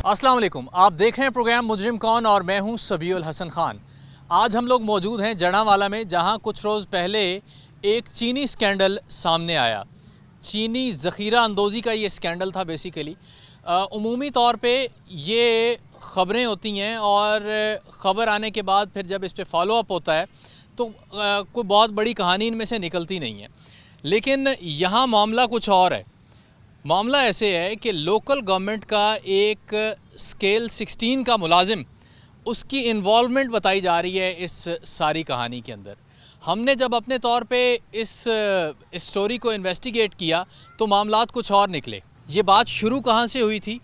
अस्सलाम वालेकुम, आप देख रहे हैं प्रोग्राम मुजरिम कौन और मैं हूं सबीउल हसन खान। आज हम लोग मौजूद हैं जड़ांवाला में, जहां कुछ रोज़ पहले एक चीनी स्कैंडल सामने आया। चीनी ज़ख़ीरा अंदोज़ी का ये स्कैंडल था बेसिकली। उमूमी तौर पे ये ख़बरें होती हैं और ख़बर आने के बाद फिर जब इस पे फॉलो अप होता है तो कोई बहुत बड़ी कहानी इनमें से निकलती नहीं है। लेकिन यहाँ मामला कुछ और है। मामला ऐसे है कि लोकल गवर्नमेंट का एक स्केल 16 का मुलाजिम, उसकी इन्वॉल्वमेंट बताई जा रही है इस सारी कहानी के अंदर। हमने जब अपने तौर पे इस स्टोरी को इन्वेस्टिगेट किया तो मामलात कुछ और निकले। ये बात शुरू कहाँ से हुई थी,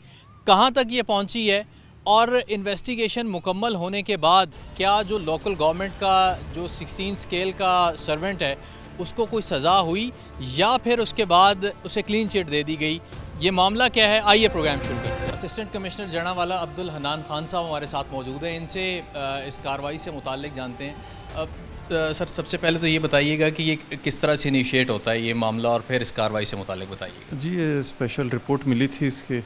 कहाँ तक ये पहुँची है, और इन्वेस्टिगेशन मुकम्मल होने के बाद क्या जो लोकल गवर्नमेंट का जो 16 स्केल का सर्वेंट है उसको कोई सज़ा हुई या फिर उसके बाद उसे क्लीन चिट दे दी गई, ये मामला क्या है, आइए प्रोग्राम शुरू करते हैं। असिस्टेंट कमिश्नर जड़ांवाला अब्दुल हन्नान खान साहब हमारे साथ मौजूद हैं। इनसे इस कार्रवाई से मुताल्लिक जानते हैं। अब सर, सबसे पहले तो ये बताइएगा कि ये किस तरह से इनिशिएट होता है ये मामला, और फिर इस कार्रवाई से मुताल्लिक बताइएगा। जी, ये स्पेशल रिपोर्ट मिली थी इसके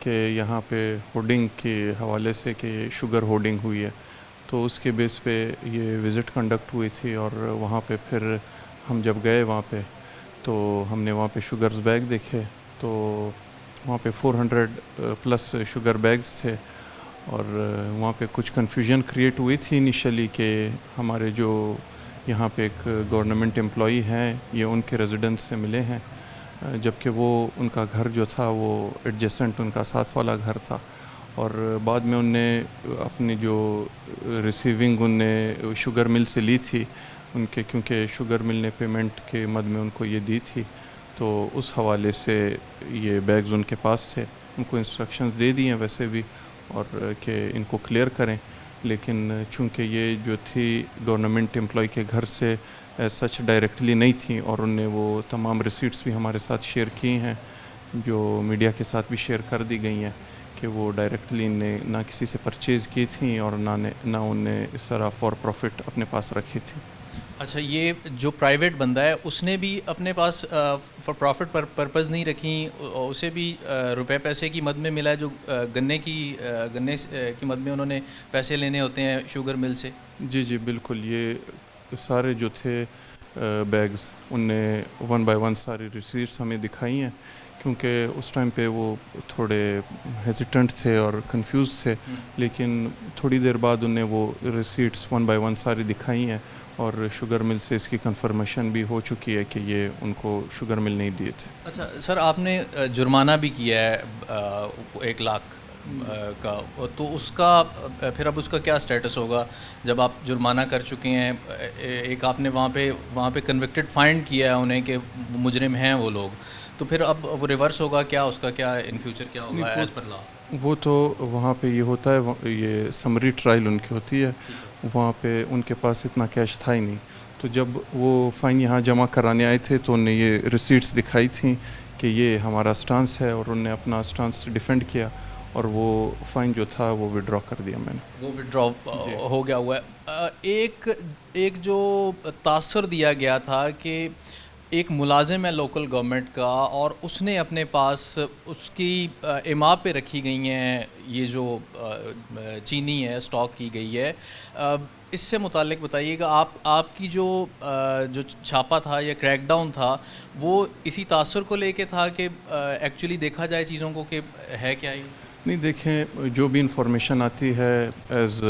कि यहाँ पे होर्डिंग के हवाले से कि शुगर होर्डिंग हुई है, तो उसके बेस पे ये विज़िट कंडक्ट हुई थी। और वहाँ पे फिर हम जब गए वहाँ पे तो हमने वहाँ पे शुगर्स बैग देखे, तो वहाँ पे 400 प्लस शुगर बैग्स थे। और वहाँ पे कुछ कन्फ्यूजन क्रिएट हुई थी इनिशियली कि हमारे जो यहाँ पे एक गवर्नमेंट एम्प्लॉई हैं ये उनके रेजिडेंस से मिले हैं, जबकि वो उनका घर जो था वो एडजेसेंट उनका साथ वाला घर था। और बाद में उनने अपनी जो रिसीविंग उनने शुगर मिल से ली थी उनके, क्योंकि शुगर मिल ने पेमेंट के मद में उनको ये दी थी, तो उस हवाले से ये बैग्स उनके पास थे। उनको इंस्ट्रक्शंस दे दी हैं वैसे भी और कि इनको क्लियर करें, लेकिन चूँकि ये जो थी गवर्नमेंट एम्प्लॉय के घर से सच डायरेक्टली नहीं थी, और उनने वो तमाम रिसीट्स भी हमारे साथ शेयर की हैं, जो मीडिया के साथ भी शेयर कर दी गई हैं कि वो डायरेक्टली ने ना किसी से परचेज़ की थी और ना उनने इस तरह फॉर प्रॉफिट अपने पास रखी थी। अच्छा, ये जो प्राइवेट बंदा है उसने भी अपने पास फॉर प्रॉफिट पर्पज़ नहीं रखी, उसे भी रुपए पैसे की मद में मिला है, जो गन्ने की मद में उन्होंने पैसे लेने होते हैं शुगर मिल से? जी जी बिल्कुल, ये सारे जो थे बैग्स उनने 1 बाय 1 सारी रिसीट्स हमें दिखाई हैं, क्योंकि उस टाइम पे वो थोड़े हेजिटेंट थे और कंफ्यूज थे। लेकिन थोड़ी देर बाद उनने वो रिसीट्स 1 बाय 1 सारी दिखाई हैं, और शुगर मिल से इसकी कंफर्मेशन भी हो चुकी है कि ये उनको शुगर मिल नहीं दिए थे। अच्छा सर, आपने जुर्माना भी किया है 1 लाख का, तो उसका फिर अब उसका क्या स्टेटस होगा जब आप जुर्माना कर चुके हैं? एक आपने वहाँ पे कन्विक्टेड फाइंड किया है उन्हें कि मुजरिम हैं वो लोग, तो फिर अब वो रिवर्स होगा क्या, उसका क्या इन फ्यूचर क्या होगा एज़ पर लॉ? वो तो वहाँ पे ये होता है, ये समरी ट्रायल उनकी होती है, वहाँ पे उनके पास इतना कैश था ही नहीं। तो जब वो फ़ाइन यहाँ जमा कराने आए थे तो उन्हें ये रिसीट्स दिखाई थी कि ये हमारा स्टांस है, और उन्हें अपना स्टांस डिफेंड किया, और वो फ़ाइन जो था वो विड्रॉ कर दिया मैंने। वो विड्रॉ हो गया हुआ है। एक जो तासर दिया गया था कि एक मुलाजिम है लोकल गवर्नमेंट का और उसने अपने पास उसकी इमाम पे रखी गई हैं ये जो चीनी है स्टॉक की गई है, इससे मुताल्लिक बताइएगा। आपकी जो छापा था या क्रैकडाउन था वो इसी तासर को लेके था कि एक्चुअली देखा जाए चीज़ों को कि है क्या ये? नहीं, देखें, जो भी इंफॉर्मेशन आती है एज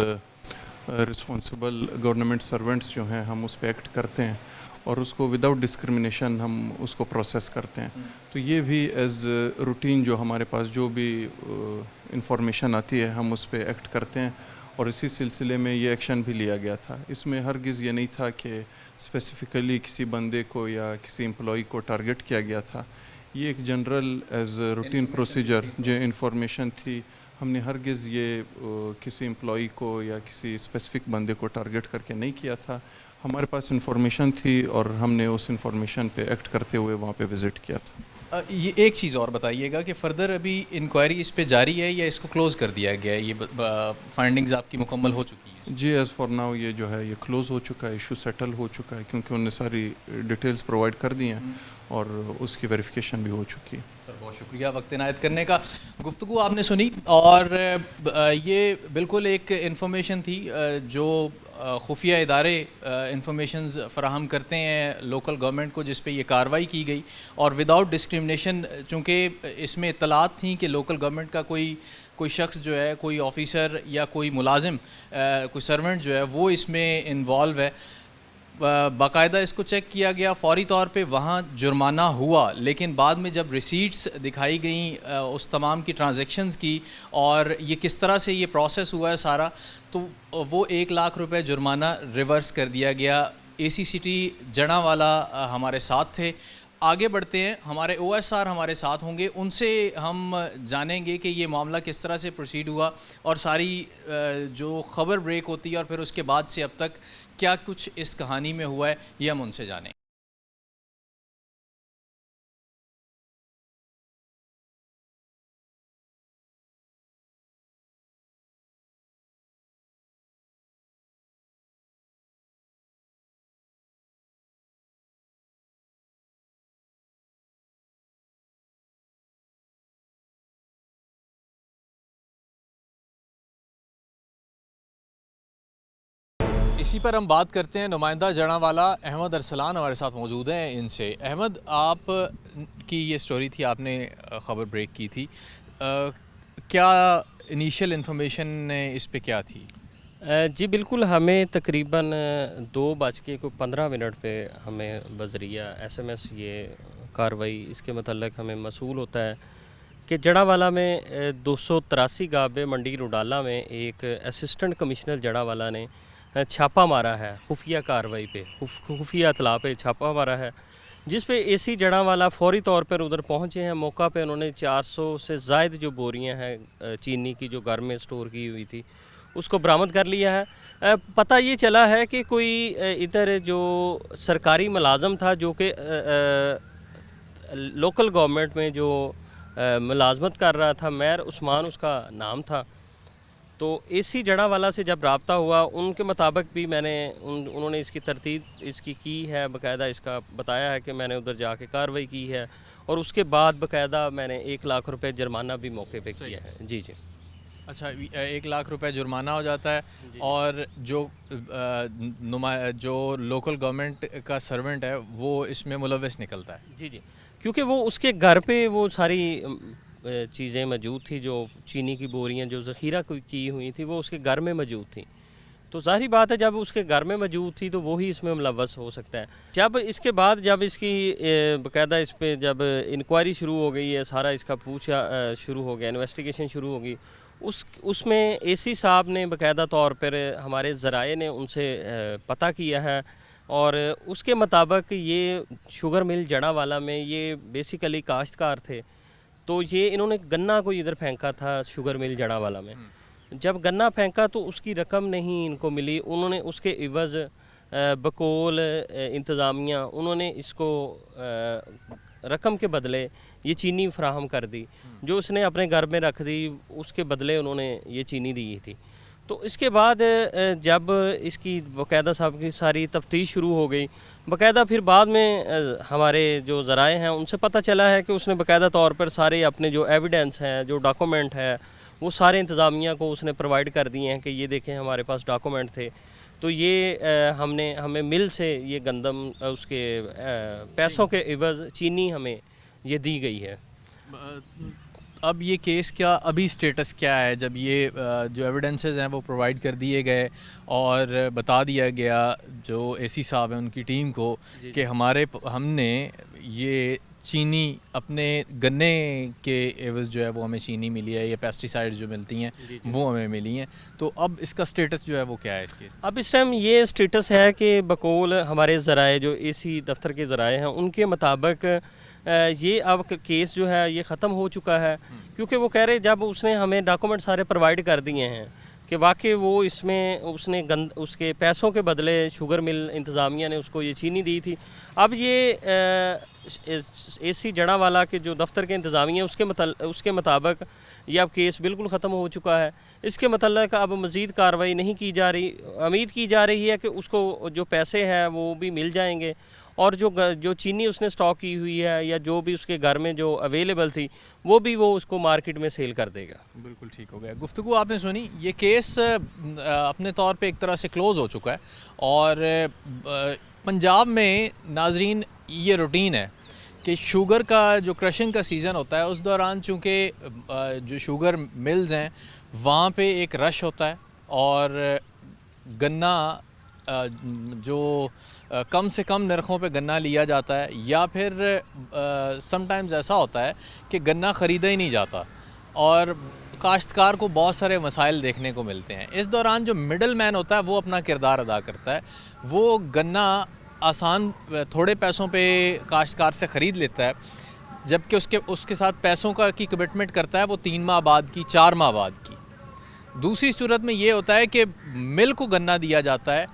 रिस्पॉन्सिबल गवर्नमेंट सर्वेंट्स जो हैं हम उस पर एक्ट करते हैं, और उसको विदाउट डिस्क्रिमिनेशन हम उसको प्रोसेस करते हैं। तो ये भी एज रूटीन जो हमारे पास जो भी इंफॉर्मेशन आती है हम उस पर एक्ट करते हैं, और इसी सिलसिले में ये एक्शन भी लिया गया था। इसमें हरगिज़ ये नहीं था कि स्पेसिफ़िकली किसी बंदे को या किसी एम्प्लॉई को टारगेट किया गया था। ये एक जनरल एज रूटीन प्रोसीजर जो इंफॉर्मेशन थी, हमने हरगिज़ ये किसी एम्प्लॉई को या किसी स्पेसिफ़िक बंदे को टारगेट करके नहीं किया था। हमारे पास इंफॉर्मेशन थी और हमने उस इंफॉर्मेशन पे एक्ट करते हुए वहाँ पे विज़िट किया था। ये एक चीज़ और बताइएगा कि फ़र्दर अभी इंक्वायरी इस पे जारी है या इसको क्लोज़ कर दिया गया है? ये फाइंडिंग्स आपकी मुकम्मल हो चुकी हैं? जी एज़ फॉर नाउ ये जो है ये क्लोज़ हो चुका है, इशू सेटल हो चुका है, क्योंकि उन्होंने सारी डिटेल्स प्रोवाइड कर दी हैं और उसकी वेरिफिकेशन भी हो चुकी है। सर बहुत शुक्रिया वक्त इनायत करने का। गुफ्तगू आपने सुनी और ये बिल्कुल एक इन्फॉर्मेशन थी जो खुफिया इदारे इंफॉर्मेशंस फ़राहम करते हैं लोकल गवर्नमेंट को, जिस पे ये कार्रवाई की गई और विदाउट डिस्क्रिमिनेशन, चूँकि इसमें इत्तलात थी कि लोकल गवर्नमेंट का कोई शख्स जो है, कोई ऑफिसर या कोई मुलाजिम, कोई सर्वेंट जो है वो इसमें इन्वॉल्व है। बाकायदा इसको चेक किया गया फ़ौरी तौर पे, वहाँ जुर्माना हुआ, लेकिन बाद में जब रिसीट्स दिखाई गई उस तमाम की ट्रांजैक्शंस की और ये किस तरह से ये प्रोसेस हुआ है सारा, तो वो 1 लाख रुपए जुर्माना रिवर्स कर दिया गया। ACCT जड़ांवाला हमारे साथ थे। आगे बढ़ते हैं, हमारे OSR हमारे साथ होंगे, उनसे हम जानेंगे कि ये मामला किस तरह से प्रोसीड हुआ और सारी जो ख़बर ब्रेक होती है और फिर उसके बाद से अब तक क्या कुछ इस कहानी में हुआ है, ये हम उनसे जानें। इसी पर हम बात करते हैं। नुमाइंदा जड़ांवाला अहमद अरसलान हमारे साथ मौजूद हैं। इनसे अहमद, आप की ये स्टोरी थी, आपने ख़बर ब्रेक की थी, क्या इनिशियल इन्फॉर्मेशन इस पे क्या थी? जी बिल्कुल, हमें तकरीबन 2:15 पे हमें बज़रिया SMS ये कार्रवाई इसके मतलब हमें मसूल होता है कि जड़ांवाला में 283 गाबे मंडी रुडाला में एक असिस्टेंट कमिश्नर जड़ांवाला ने छापा मारा है खुफिया कार्रवाई पे, खुफिया इतला पे छापा मारा है, जिस पे AC जड़ांवाला फ़ौरी तौर पर उधर पहुंचे हैं। मौका पे उन्होंने 400 से ज़ायद जो बोरियां हैं चीनी की जो घर में स्टोर की हुई थी उसको बरामद कर लिया है। पता ये चला है कि कोई इधर जो सरकारी मुलाजम था जो कि लोकल गवर्नमेंट में जो मुलाजमत कर रहा था, मैर उस्मान उसका नाम था। तो AC जड़ांवाला से जब रब्ता हुआ, उनके मुताबिक भी उन्होंने इसकी तरतीब इसकी की है, बाकायदा इसका बताया है कि मैंने उधर जाके कार्रवाई की है और उसके बाद बाकायदा मैंने 1 लाख रुपए जुर्माना भी मौके पे किया है। जी जी। अच्छा, 1 लाख रुपए जुर्माना हो जाता है और जो जो लोकल गवर्नमेंट का सर्वेंट है वो इसमें मुलव्वस निकलता है। जी जी, क्योंकि वो उसके घर पे वो सारी चीज़ें मौजूद थी, जो चीनी की बोरियां जो ज़ख़ीरा की हुई थी वो उसके घर में मौजूद थी। तो ज़ाहिर बात है जब उसके घर में मौजूद थी तो वही इसमें मुलव्वस हो सकता है। जब इसके बाद जब इसकी बाकायदा इस पर जब इंक्वायरी शुरू हो गई है, सारा इसका पूछा शुरू हो गया, इन्वेस्टिगेशन शुरू हो गई, उसमें AC साहब ने बाकायदा तौर पर हमारे ज़राए ने उनसे पता किया है और उसके मुताबिक ये शुगर मिल जड़ांवाला में ये बेसिकली काश्तकार थे। तो ये इन्होंने गन्ना को इधर फेंका था शुगर मिल जड़ांवाला में। जब गन्ना फेंका तो उसकी रकम नहीं इनको मिली, उन्होंने उसके इवज़ बकौल इंतज़ामिया उन्होंने इसको रकम के बदले ये चीनी फ़राहम कर दी, जो उसने अपने घर में रख दी, उसके बदले उन्होंने ये चीनी दी थी। तो इसके बाद जब इसकी बाकायदा साहब की सारी तफ्तीश शुरू हो गई, बाकायदा फिर बाद में हमारे जो ज़राए हैं उनसे पता चला है कि उसने बाकायदा तौर पर सारे अपने जो एविडेंस हैं, जो डॉक्यूमेंट है, वो सारे इंतज़ामिया को उसने प्रोवाइड कर दिए हैं कि ये देखें हमारे पास डॉक्यूमेंट थे। तो ये हमें मिल से ये गंदम उसके पैसों के इवज़ चीनी हमें ये दी गई है। अब ये केस क्या अभी स्टेटस क्या है, जब ये जो एविडेंसेस हैं वो प्रोवाइड कर दिए गए और बता दिया गया जो AC साहब हैं उनकी टीम को कि हमने ये चीनी अपने गन्ने के एवज़ जो है वो हमें चीनी मिली है, ये पेस्टिसाइड जो मिलती हैं वो हमें मिली हैं, तो अब इसका स्टेटस जो है वो क्या है इसके? अब इस टाइम ये स्टेटस है कि बकौल हमारे ज़राए जो AC दफ्तर के ज़राए हैं उनके मुताबिक ये अब केस जो है ये ख़त्म हो चुका है, क्योंकि वो कह रहे जब उसने हमें डॉक्यूमेंट सारे प्रोवाइड कर दिए हैं, कि वाकई वो इसमें उसने उसके पैसों के बदले शुगर मिल इंतज़ामिया ने उसको ये चीनी दी थी। अब ये एसी जड़ांवाला के जो दफ्तर के इंतज़ामिया उसके मुताबिक ये अब केस बिल्कुल ख़त्म हो चुका है। इसके मतलब अब मज़ीद कार्रवाई नहीं की जा रही। उम्मीद की जा रही है कि उसको जो पैसे हैं वो भी मिल जाएंगे और जो चीनी उसने स्टॉक की हुई है या जो भी उसके घर में जो अवेलेबल थी वो भी वो उसको मार्केट में सेल कर देगा। बिल्कुल ठीक हो गया। गुफ्तगू आपने सुनी, ये केस अपने तौर पे एक तरह से क्लोज़ हो चुका है और पंजाब में नाजरीन ये रूटीन है कि शुगर का जो क्रशिंग का सीज़न होता है उस दौरान चूँकि जो शुगर मिल्स हैं वहाँ पे एक रश होता है और गन्ना जो कम से कम नरखों पे गन्ना लिया जाता है या फिर समटाइम्स ऐसा होता है कि गन्ना ख़रीदा ही नहीं जाता और काश्तकार को बहुत सारे मसाइल देखने को मिलते हैं। इस दौरान जो मिडल मैन होता है वो अपना किरदार अदा करता है। वो गन्ना आसान थोड़े पैसों पे काश्तकार से ख़रीद लेता है, जबकि उसके साथ पैसों का की कमिटमेंट करता है वो 3 माह बाद की, 4 माह बाद की। दूसरी सूरत में ये होता है कि मिल को गन्ना दिया जाता है,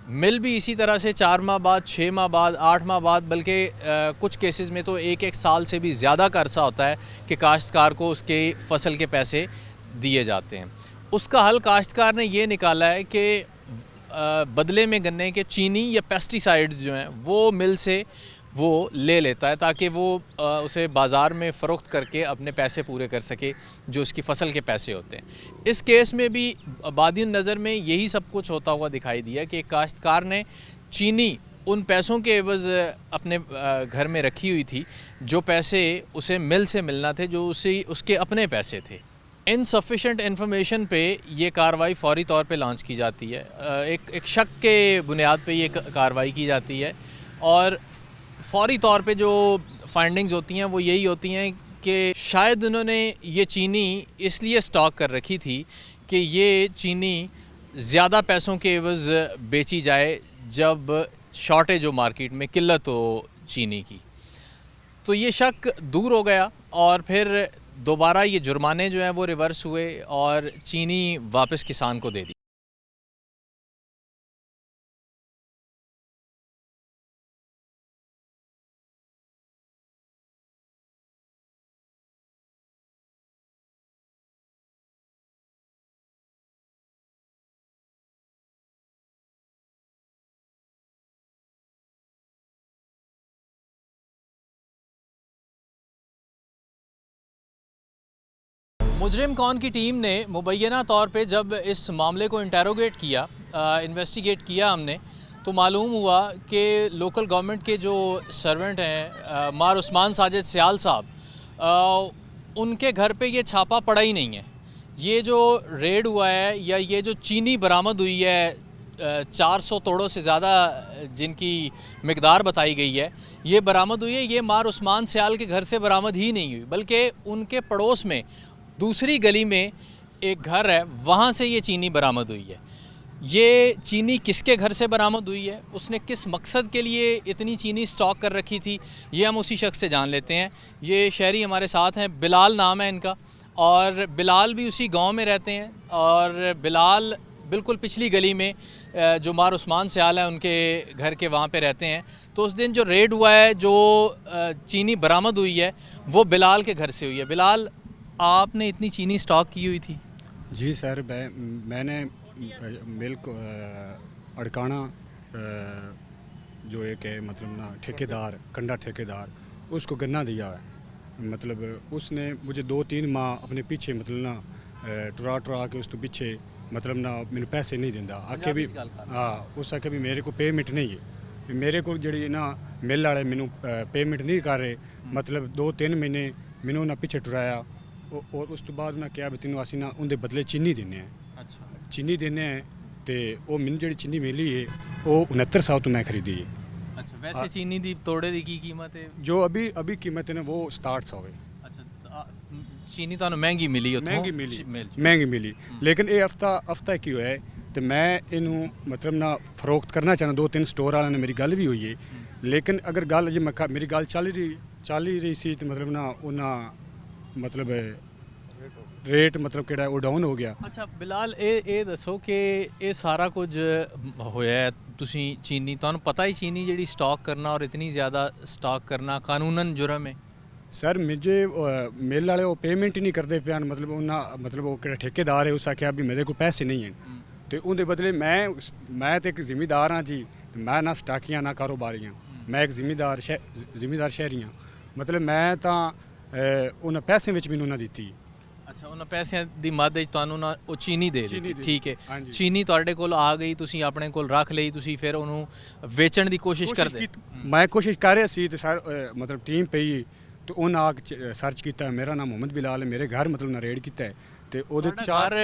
मिल भी इसी तरह से 4 माह बाद, 6 माह बाद, 8 माह बाद, बल्कि कुछ केसेस में तो एक साल से भी ज़्यादा का अरसा होता है कि काश्तकार को उसके फसल के पैसे दिए जाते हैं। उसका हल काश्तकार ने ये निकाला है कि बदले में गन्ने के चीनी या पेस्टिसाइड्स जो हैं वो मिल से वो ले लेता है ताकि वो उसे बाज़ार में फ़रोख्त करके अपने पैसे पूरे कर सके जो उसकी फ़सल के पैसे होते हैं। इस केस में भी बादिन नज़र में यही सब कुछ होता हुआ दिखाई दिया कि काश्तकार ने चीनी उन पैसों के एवज़ अपने घर में रखी हुई थी जो पैसे उसे मिल से मिलना थे, जो उसके अपने पैसे थे। इनसफिशेंट इन्फॉर्मेशन पे ये कार्रवाई फ़ौरी तौर पे लॉन्च की जाती है। एक शक के बुनियाद पे ये कार्रवाई की जाती है और फ़ौरी तौर पे जो फाइंडिंग्स होती हैं वो यही होती हैं कि शायद उन्होंने ये चीनी इसलिए स्टॉक कर रखी थी कि ये चीनी ज़्यादा पैसों के एवज़ बेची जाए जब शॉर्टेज हो मार्केट में, किल्लत हो चीनी की। तो ये शक दूर हो गया और फिर दोबारा ये जुर्माने जो हैं वो रिवर्स हुए और चीनी वापस किसान को दे दी। मुजरिम कौन की टीम ने मुबैना तौर पे जब इस मामले को इंटेरोगेट किया, इन्वेस्टिगेट किया हमने, तो मालूम हुआ कि लोकल गवर्नमेंट के जो सर्वेंट हैं मार उस्मान साजिद सियाल साहब, उनके घर पे ये छापा पड़ा ही नहीं है। ये जो रेड हुआ है या ये जो चीनी बरामद हुई है 400 तोड़ों से ज़्यादा जिनकी मिकदार बताई गई है, ये बरामद हुई है, ये मार उस्मान सियाल के घर से बरामद ही नहीं हुई, बल्कि उनके पड़ोस में दूसरी गली में एक घर है, वहाँ से ये चीनी बरामद हुई है। ये चीनी किसके घर से बरामद हुई है, उसने किस मकसद के लिए इतनी चीनी स्टॉक कर रखी थी, ये हम उसी शख्स से जान लेते हैं। ये शहरी हमारे साथ हैं, बिलाल नाम है इनका, और बिलाल भी उसी गांव में रहते हैं और बिलाल बिल्कुल पिछली गली में जो मार उस्मान सियाल है उनके घर के वहाँ पे रहते हैं। तो उस दिन जो रेड हुआ है, जो चीनी बरामद हुई है, वो बिलाल के घर से हुई है। बिलाल, आपने इतनी चीनी स्टॉक की हुई थी? जी सर, मैंने मिल्क अड़काना जो एक है मतलब ना ठेकेदार, कंडा ठेकेदार, उसको गन्ना दिया है। मतलब उसने मुझे 2-3 माह अपने पीछे मतलब ना टुरा के उस तो पीछे मतलब ना मैंने पैसे नहीं दिंदा आके भी। हाँ, उस आके भी मेरे को पेमेंट नहीं है, मेरे को जी ना मिल वाले मैनू पेमेंट नहीं कर रहे। मतलब 2-3 महीने मैनू ना पीछे टुराया और उस तो बाद उन्हें कहा भी तेनों असीं ना उनके बदले चीनी देने हैं। अच्छा, चीनी देने हैं तो वो मैनू जी चीनी मिली है वो 6900 तो मैं खरीदी है। अच्छा, वैसे चीनी दी तोड़े की कीमत है जो अभी कीमत है ना वो 6700 है। अच्छा, चीनी तो महंगी मिली, महंगी मिली, लेकिन ये हफ्ता की है तो मैं इनू मतलब ना फरोख्त करना चाहना। 2-3 स्टोर वाले ने मेरी गल भी हुई है, लेकिन अगर गल जी मेरी गल चल ही रही सी तो मतलब ना उन्हें मतलब ਰੇਟ ਮਤਲਬ ਕਿਹੜਾ ਉਹ ਡਾਊਨ ਹੋ ਗਿਆ। ਅੱਛਾ ਬਿਲਾਲ, ਇਹ ਦੱਸੋ ਕਿ ਇਹ ਸਾਰਾ ਕੁਝ ਹੋਇਆ ਹੈ, ਤੁਸੀਂ ਚੀਨੀ, ਤੁਹਾਨੂੰ ਪਤਾ ਹੀ ਚੀਨੀ ਜਿਹੜੀ ਸਟਾਕ ਕਰਨਾ ਔਰ ਇਤਨੀ ਜ਼ਿਆਦਾ ਸਟਾਕ ਕਰਨਾ ਕਾਨੂੰਨਨ जुर्म है? सर मुझे मिल वाले वो पेमेंट ही नहीं करते पे मतलब उन्हें मतलब वो किहड़ा ठेकेदार है उस आख्या भी मेरे को पैसे नहीं हैं तो उनके बदले मैं तो एक जिमीदार हाँ जी, तो मैं ना स्टाकियाँ ना कारोबारी हाँ, मैं एक जिमीदार शहरी हाँ, मतलब मैं तो उन्हें पैसे ਵਿੱਚ ਮੈਨੂੰ ਨਾ ਦਿੱਤੀ। ਅੱਛਾ, ਉਹਨਾਂ ਪੈਸਿਆਂ ਦੀ ਮਦਦ ਤੁਹਾਨੂੰ ਨਾ ਉਹ ਚੀਨੀ ਦੇ ਦਿੱਤੀ, ਠੀਕ ਹੈ। ਹਾਂਜੀ। ਚੀਨੀ ਤੁਹਾਡੇ ਕੋਲ ਆ ਗਈ, ਤੁਸੀਂ ਆਪਣੇ ਕੋਲ ਰੱਖ ਲਈ, ਤੁਸੀਂ ਫਿਰ ਉਹਨੂੰ ਵੇਚਣ ਦੀ ਕੋਸ਼ਿਸ਼ ਕਰਦੇ? ਮੈਂ ਕੋਸ਼ਿਸ਼ ਕਰ ਰਿਹਾ ਸੀ ਤੇ ਸਰ ਮਤਲਬ ਟੀਮ ਪਈ ਤੇ ਉਹਨਾਂ ਆ ਕੇ ਸਰਚ ਕੀਤਾ, ਮੇਰਾ ਨਾਮ ਮੁਹੰਮਦ ਬਿਲਾਲ ਹੈ, ਮੇਰੇ ਘਰ ਮਤਲਬ ਨਾ ਰੇਡ ਕੀਤਾ ਹੈ ਤੇ ਉਹਦੇ ਚਾਰ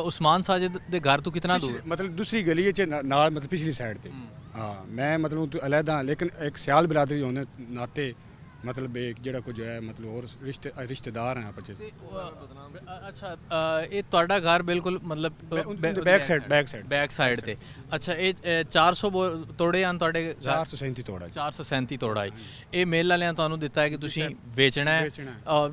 ਉਸਮਾਨ ਸਾजिद ਦੇ ਘਰ ਤੋਂ ਕਿੰਨਾ ਦੂਰ? ਮਤਲਬ ਦੂਸਰੀ ਗਲੀ ਚ ਨਾਲ ਮਤਲਬ ਪਿਛਲੀ ਸਾਈਡ ਤੇ। ਹਾਂ ਮੈਂ ਮਤਲਬ ਤੋਂ ਅਲੱਗਾ ਲੇਕਿਨ ਇੱਕ ਸਿਆਲ ਬਰਾਦਰੀ ਹੋਣ ਦੇ ਨਾਤੇ मतलब एक ਜਿਹੜਾ ਕੁਝ ਹੈ ਮਤਲਬ ਹੋਰ ਰਿਸ਼ਤੇਦਾਰ हैं आपस ਅੱਛਾ, ਇਹ ਤੁਹਾਡਾ ਘਰ ਬਿਲਕੁਲ ਮਤਲਬ ਬੈਕ ਸਾਈਡ ਤੇ। ਅੱਛਾ, ਇਹ 400 ਤੋੜੇ ਹਨ ਤੁਹਾਡੇ? 437 ਤੋੜਾ। 437 ਤੋੜਾ ਹੈ। ਇਹ ਮੇਲ ਵਾਲਿਆਂ ਤੁਹਾਨੂੰ ਦਿੱਤਾ ਹੈ ਕਿ ਤੁਸੀਂ ਵੇਚਣਾ ਹੈ,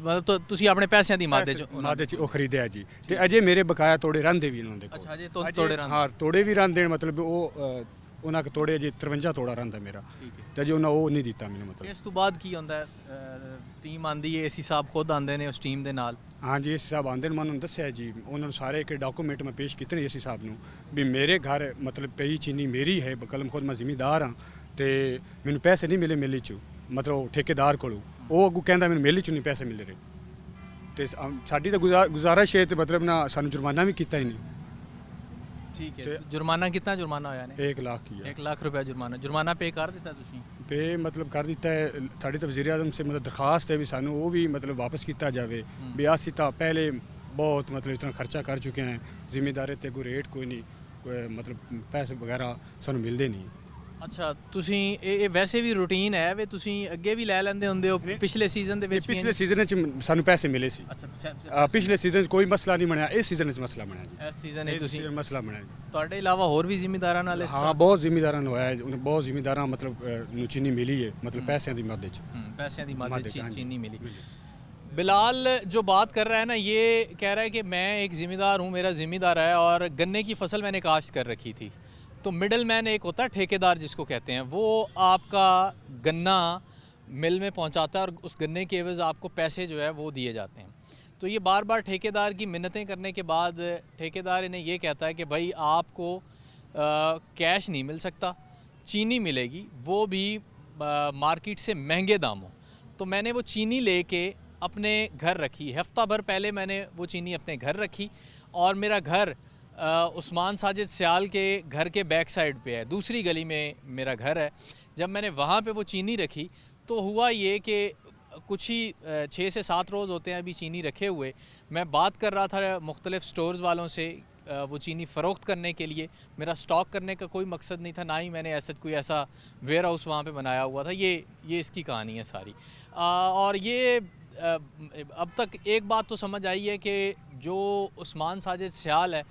ਮਤਲਬ ਤੁਸੀਂ ਆਪਣੇ ਪੈਸਿਆਂ ਦੀ ਮਾਦੇ ਚ ਉਹ ਖਰੀਦਿਆ ਜੀ ਤੇ ਅਜੇ ਮੇਰੇ ਬਕਾਇਆ ਤੋੜੇ ਰਹਿੰਦੇ ਵੀ ਉਹਨਾਂ ਦੇ ਕੋਲ। ਅੱਛਾ, ਅਜੇ ਤੋੜੇ ਰਹਿੰਦੇ? ਹਾਂ ਤੋੜੇ ਵੀ ਰਹਿੰਦੇ ਮਤਲਬ ਉਹ ਉਹਨਾਂ ਕੇ ਤੋੜੇ ਜੀ 53 ਤੋੜਾ ਰਹਿੰਦਾ ਮੇਰਾ ਤੇ ਜੀ ਉਹਨਾਂ ਉਹ ਨਹੀਂ ਦਿੱਤਾ ਮੈਨੂੰ। ਮਤਲਬ ਇਸ ਤੋਂ ਬਾਅਦ ਕੀ ਹੁੰਦਾ ਹੈ? ਟੀਮ ਆਂਦੀ ਹੈ, ਏਸੀ ਸਾਹਿਬ ਖੁਦ ਆਉਂਦੇ ਨੇ ਉਸ ਟੀਮ ਦੇ ਨਾਲ? हाँ जी एसी साहब आंदे ने, मैं उन्होंने दस्या जी, उन्होंने सारे एक डॉकूमेंट में पेश किए एसी साहब नूं भी मेरे घर मतलब पई चीनी मेरी है, बकलम खुद मैं जिमीदार हाँ तो मैनू पैसे नहीं मिले मिली चू मतलब ठेकेदार को वो अगू कहता मैंने मिली चू नहीं पैसे मिले रहे तो साड़ी तो गुजारिश है तो मतलब ना सानू जुर्माना भी किया ही नहीं। ठीक है, जुर्माना कितना जुर्माना होया ने? 1 लाख की। 1 लाख रुपया जुर्माना पे कर दिता तुसीं? पे मतलब कर दिता है, साड़ी तो वज़ीर आज़म से मतलब दरखास्त है भी सानू वो भी मतलब वापस किया जाए भी असी तो पहले बहुत मतलब इतना खर्चा कर चुके हैं, जिम्मेदारी ते कोई रेट कोई नहीं, कोई मतलब पैसे वगैरह सानू मिलते नहीं। ਅੱਛਾ, ਤੁਸੀਂ ਇਹ ਵੈਸੇ ਵੀ ਰੂਟੀਨ ਹੈ ਵੀ ਤੁਸੀਂ ਅੱਗੇ ਵੀ ਲੈ ਲੈਂਦੇ ਹੁੰਦੇ ਹੋ? ਪਿਛਲੇ ਸੀਜ਼ਨ ਦੇ ਵਿੱਚ? ਪਿਛਲੇ ਸੀਜ਼ਨ 'ਚ ਸਾਨੂੰ ਪੈਸੇ ਮਿਲੇ ਸੀ। ਅੱਛਾ, ਪਿਛਲੇ ਸੀਜ਼ਨ 'ਚ ਕੋਈ ਮਸਲਾ ਨਹੀਂ ਬਣਿਆ, ਇਸ ਸੀਜ਼ਨ 'ਚ ਮਸਲਾ ਬਣਿਆ ਜੀ। ਇਸ ਸੀਜ਼ਨ 'ਚ ਤੁਸੀਂ ਮਸਲਾ ਬਣਿਆ ਜੀ। ਤੁਹਾਡੇ ਇਲਾਵਾ ਹੋਰ ਵੀ ਜ਼ਿਮੀਂਦਾਰਾਂ ਨਾਲ ਇਸ ਤਰ੍ਹਾਂ? ਹਾਂ ਬਹੁਤ ਜ਼ਿਮੀਂਦਾਰਾਂ ਨੂੰ ਹੋਇਆ ਹੈ, ਬਹੁਤ ਜ਼ਿਮੀਂਦਾਰਾਂ ਮਤਲਬ ਨੂੰ ਚੀਨੀ ਮਿਲੀ ਹੈ, मतलब पैसों की मदद पैसों की मदद चीनी मिली। बिलाल जो बात कर रहा है ना, ये कह रहा है कि मैं एक ज़िम्मेदार हूँ, मेरा ज़िम्मेदार है और गन्ने की फसल मैंने काश्त कर रखी थी, तो मिडल मैन एक होता है ठेकेदार जिसको कहते हैं, वो आपका गन्ना मिल में पहुंचाता है और उस गन्ने के एवज़ आपको पैसे जो है वो दिए जाते हैं। तो ये बार बार ठेकेदार की मिन्नतें करने के बाद ठेकेदार इन्हें ये कहता है कि भाई आपको कैश नहीं मिल सकता, चीनी मिलेगी, वो भी मार्केट से महंगे दामों। तो मैंने वो चीनी लेके अपने घर रखी, हफ्ता भर पहले मैंने वो चीनी अपने घर रखी और मेरा घर उस्मान साजिद सियाल के घर के बैक साइड पे है, दूसरी गली में मेरा घर है। जब मैंने वहाँ पे वो चीनी रखी तो हुआ ये कि कुछ ही 6 से 7 रोज़ होते हैं अभी चीनी रखे हुए। मैं बात कर रहा था मुख्तलिफ़ स्टोर्स वालों से वो चीनी फ़रोख्त करने के लिए, मेरा स्टॉक करने का कोई मकसद नहीं था, ना ही मैंने ऐसा वेयर हाउस वहाँ पे बनाया हुआ था। ये इसकी कहानी है सारी। और ये अब तक एक बात तो समझ आई है कि जो उस्मान साजिद सियाल है,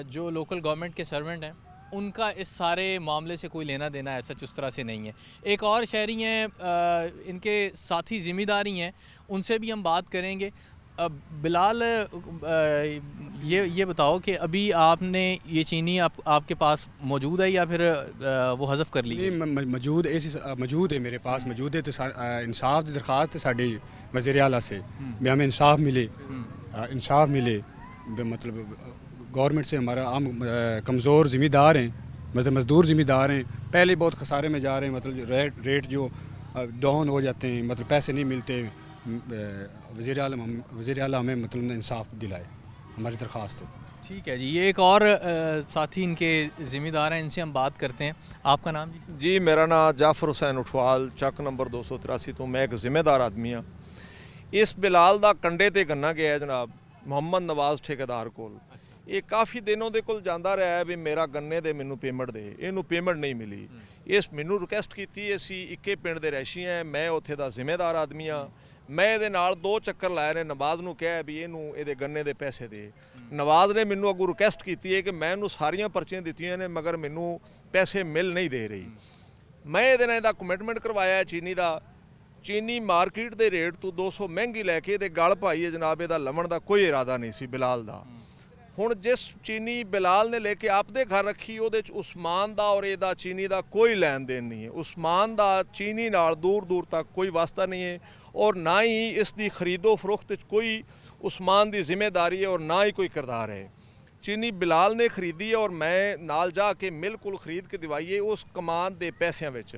जो लोकल गवर्नमेंट के सर्वेंट हैं, उनका इस सारे मामले से कोई लेना देना ऐसा उस तरह से नहीं है। एक और शहरी हैं, इनके साथी ज़िम्मेदारी हैं, उनसे भी हम बात करेंगे। बिलाल, ये बताओ कि अभी आपने ये चीनी आपके पास मौजूद है या फिर वो हज़फ कर ली? मौजूद है मेरे पास, मौजूद है। तो इंसाफ की दरख्वास्त है साड़ी वज़ीर आला से भी हमें इंसाफ मिले मतलब गवर्नमेंट से हमारा आम कमज़ोर ज़िम्मेदार हैं, मतलब मज़दूर ज़िम्मेदार हैं, पहले बहुत खसारे में जा रहे हैं, मतलब रेट जो डाउन हो जाते हैं, मतलब पैसे नहीं मिलते। वज़ीर आला हमें मतलब इंसाफ दिलाए, हमारी दरख्वास्त है। ठीक है जी, ये एक और साथी इनके ज़िम्मेदार हैं, इनसे हम बात करते हैं। आपका नाम जी? जी मेरा नाम जाफ़र हुसैन उठवाल, चक नंबर 283 तो मैं एक ज़िम्मेदार आदमी हाँ। इस बिलाल दा कंडे ते गन्ना गया जनाब मुहम्मद नवाज़ ठेकेदार कोल। ये काफ़ी दिनों दे कोल जांदा रहा है भी मेरा गन्ने दे मैनू पेमेंट दे, इनू पेमेंट नहीं मिली। इस मैनू रिक्वेस्ट की असी इक्के पिंड दे रैशी हैं, मैं उत्थे दा जिम्मेदार आदमी हाँ। मैं ये 2 चक्कर लाए ने, नवाज़ नू कहा भी इनू ये गन्ने दे पैसे दे। नवाज़ ने मैनू अगू रिक्वेस्ट की है कि मैं इनू सारियां पर्चियां दित्तियां ने मगर मैनू पैसे मिल नहीं दे रही। मैं ये कमिटमेंट करवाया चीनी का ਚੀਨੀ ਮਾਰਕੀਟ ਦੇ ਰੇਟ ਤੋਂ 200 ਮਹਿੰਗੀ ਲੈ ਕੇ ਇਹਦੇ ਗਲ ਪਾਈ ਹੈ ਜਨਾਬ। ਇਹਦਾ ਲਵਣ ਦਾ ਕੋਈ ਇਰਾਦਾ ਨਹੀਂ ਸੀ ਬਿਲਾਲ ਦਾ। ਹੁਣ ਜਿਸ ਚੀਨੀ ਬਿਲਾਲ ਨੇ ਲੈ ਕੇ ਆਪਦੇ ਘਰ ਰੱਖੀ ਉਹਦੇ ਚ ਉਸਮਾਨ ਦਾ ਔਰ ਇਹਦਾ ਚੀਨੀ ਦਾ ਕੋਈ ਲੈਣ ਦੇਣ ਨਹੀਂ ਹੈ। ਉਸਮਾਨ ਦਾ ਚੀਨੀ ਨਾਲ ਦੂਰ ਦੂਰ ਤੱਕ ਕੋਈ ਵਾਸਤਾ ਨਹੀਂ ਹੈ ਔਰ ਨਾ ਹੀ ਇਸ ਦੀ ਖਰੀਦੋ ਫਰੋਖਤ 'ਚ ਕੋਈ ਉਸਮਾਨ ਦੀ ਜ਼ਿੰਮੇਦਾਰੀ ਹੈ ਔਰ ਨਾ ਹੀ ਕੋਈ ਕਿਰਦਾਰ ਹੈ। ਚੀਨੀ ਬਿਲਾਲ ਨੇ ਖਰੀਦੀ ਹੈ ਔਰ ਮੈਂ ਨਾਲ ਜਾ ਕੇ ਬਿਲਕੁਲ ਖਰੀਦ ਕੇ ਦਿਵਾਈਏ ਉਸ ਕਮਾਨ ਦੇ ਪੈਸਿਆਂ ਵਿੱਚ।